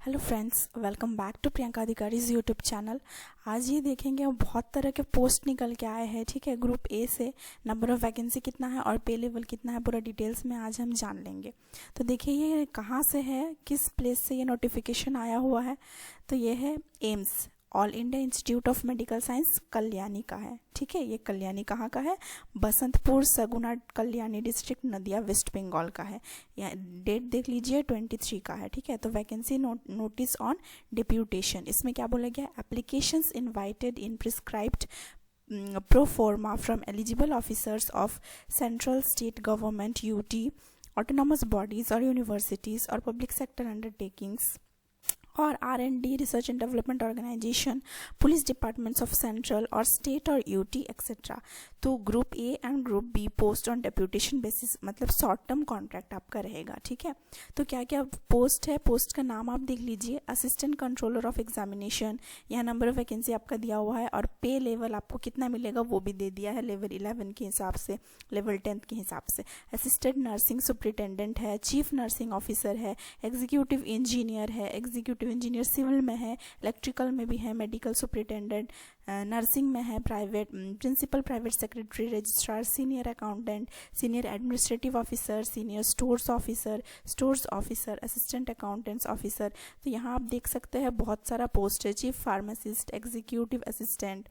Hello friends, welcome back to Priyanka Adhikari's YouTube channel. आज ये देखेंगे बहुत तरह के पोस्ट निकल के आए हैं। ठीक है, ग्रुप ए से नंबर ऑफ़ वैकेंसी कितना है और पे लेवल कितना है, पूरा डिटेल्स में आज हम जान लेंगे। तो देखिए ये कहाँ से है, किस प्लेस से ये नोटिफिकेशन आया हुआ है। तो ये है AIIMS, all India institute of medical science, Kalyani का है। ठीक है, ये कल्याणी कहाँ का है? बसंतपुर सगुना कल्याणी डिस्ट्रिक्ट, नदिया, वेस्ट बंगाल का है। या डेट देख लीजिए 23 का है। ठीक है, तो वैकेंसी नोटिस ऑन डिप्यूटेशन, इसमें क्या बोला गया? Applications invited in prescribed pro forma from eligible officers of central state government, UT, autonomous bodies or universities or public sector undertakings और R&D research and development organisation, police departments of central और state और UT etcetera. तो group A and group B post on deputation basis, मतलब short term contract आपका रहेगा। ठीक है, तो क्या क्या पोस्ट है, पोस्ट का नाम आप देख लीजिए। असिस्टेंट कंट्रोलर ऑफ एग्जामिनेशन, यहाँ नंबर ऑफ वैकेंसी आपका दिया हुआ है और पे लेवल आपको कितना मिलेगा वो भी दे दिया है, लेवल 11 के हिसाब से, लेवल 10 के हिसाब से। असिस्टेंट नर्सिंग सुपरिटेंडेंट है, चीफ नर्सिंग ऑफिसर है, एग्जीक्यूटिव इंजीनियर है, एग्जीक्यूटिव इंजीनियर सिविल में है, इलेक्ट्रिकल में भी है, मेडिकल सुपरिटेंडेंट, नर्सिंग में है, private principal private secretary, registrar, senior accountant, senior administrative officer, senior stores officer, assistant accountants officer. तो यहाँ आप देख सकते हैं बहुत सारा पोस्ट है। चीफ फार्मासिस्ट, एग्जीक्यूटिव असिस्टेंट,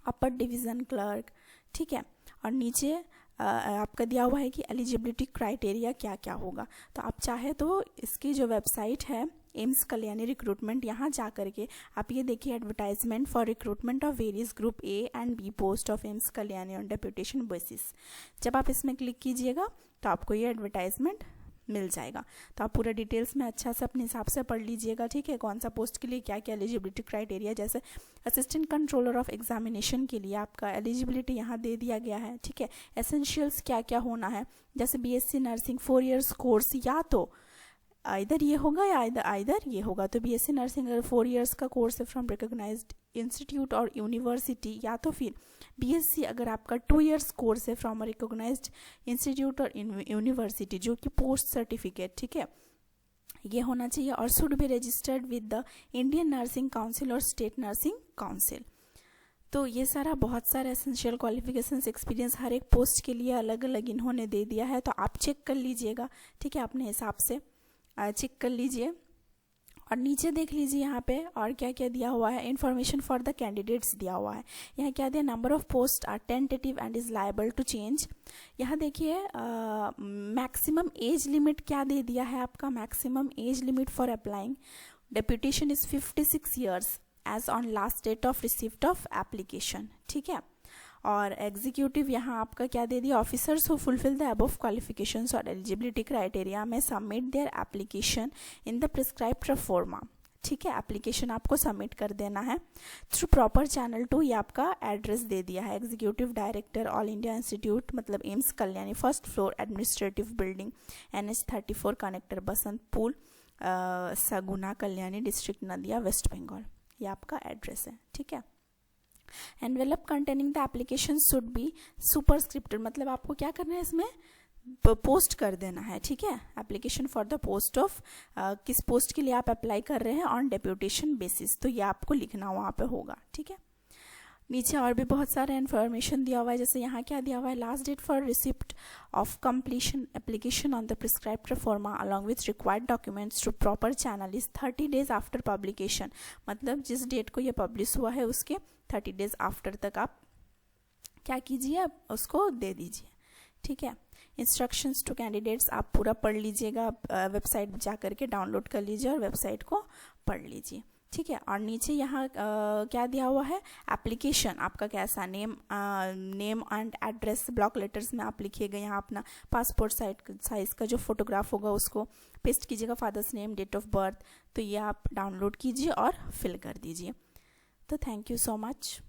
अपर डिवीज़न क्लर्क। ठीक है, और नीचे आपका दिया हुआ है कि एलिजिबिलिटी क्राइटेरिया क्या क्या होगा। तो आप चाहे तो इसकी जो वेबसाइट है एम्स कल्याणी रिक्रूटमेंट, यहाँ जा करके आप ये देखिए, advertisement for recruitment of various group A and B post of AIIMS Kalyani on deputation basis. जब आप इसमें क्लिक कीजिएगा तो आपको ये एडवर्टाइजमेंट मिल जाएगा। तो आप पूरा डिटेल्स में अच्छा से अपने हिसाब से पढ़ लीजिएगा। ठीक है, कौन सा पोस्ट के लिए क्या क्या एलिजिबिलिटी क्राइटेरिया, जैसे असिस्टेंट कंट्रोलर ऑफ एग्जामिनेशन के लिए आपका एलिजिबिलिटी यहाँ दे दिया गया है। ठीक है, एसेंशियल्स क्या क्या होना है, जैसे बीएससी नर्सिंग 4 इयर्स कोर्स, या तो इधर ये होगा या इधर ये होगा। तो बीएससी नर्सिंग अगर 4 इयर्स का कोर्स है फ्रॉम रिकॉग्नाइज्ड इंस्टीट्यूट और यूनिवर्सिटी, या तो फिर बीएससी अगर आपका 2 इयर्स कोर्स है फ्रॉम रिकॉग्नाइज्ड इंस्टीट्यूट और यूनिवर्सिटी, जो कि पोस्ट सर्टिफिकेट। ठीक है, ये होना चाहिए और should be registered with the Indian nursing council और स्टेट नर्सिंग काउंसिल। तो ये सारा बहुत सारे एसेंशियल क्वालिफिकेशंस, एक्सपीरियंस हर एक पोस्ट के लिए अलग अलग इन्होंने दे दिया है। तो आप चेक कर लीजिएगा। ठीक है, अपने हिसाब से चेक कर लीजिए और नीचे देख लीजिए यहाँ पे और क्या क्या दिया हुआ है। इन्फॉर्मेशन फॉर द कैंडिडेट्स दिया हुआ है। यहाँ क्या दिया? Number of post are tentative and is liable to change. यहाँ देखिए मैक्सिमम एज लिमिट क्या दे दिया है आपका? Maximum age limit for applying deputation is 56 years age on last date of receipt of application. ठीक है, और एग्जीक्यूटिव यहाँ आपका क्या दे दिया? Officers who fulfil the above qualifications और एलिजिबिलिटी क्राइटेरिया में submit their application in the prescribed forma. ठीक है, एप्लीकेशन आपको सबमिट कर देना है थ्रू प्रॉपर चैनल टू। ये आपका एड्रेस दे दिया है, executive director, all India institute, मतलब AIIMS Kalyani, first floor, administrative building, NH 34 connector, Basantpur Saguna Kalyani district, Nadia, West Bengal. ये आपका एड्रेस है। ठीक है, envelope containing the application should be superscripted, मतलब आपको क्या करना है, इसमें पोस्ट कर देना है। ठीक है, application for the post of, किस पोस्ट के लिए आप अप्लाई कर रहे हैं ऑन डेप्यूटेशन बेसिस, तो ये आपको लिखना वहाँ पे होगा। ठीक है, नीचे और भी बहुत सारा इन्फॉर्मेशन दिया हुआ है, जैसे यहाँ क्या दिया हुआ है? Last date for receipt of completion application on the prescribed forma along with required documents to proper channel is 30 days after publication, मतलब जिस डेट को ये पब्लिश हुआ है उसके 30 डेज आफ्टर तक आप क्या कीजिए, उसको दे दीजिए। ठीक है, इंस्ट्रक्शंस टू कैंडिडेट्स आप पूरा पढ़ लीजिएगा, वेबसाइट जा करके डाउनलोड कर लीजिए और वेबसाइट को पढ़ लीजिए। ठीक है, और नीचे यहाँ क्या दिया हुआ है? एप्लीकेशन आपका कैसा, name and address block letters में आप लिखिएगा। यहाँ अपना पासपोर्ट साइज का जो फोटोग्राफ होगा उसको पेस्ट कीजिएगा, father's name, date of birth. तो ये आप डाउनलोड कीजिए और फिल कर दीजिए। तो थैंक यू सो मच।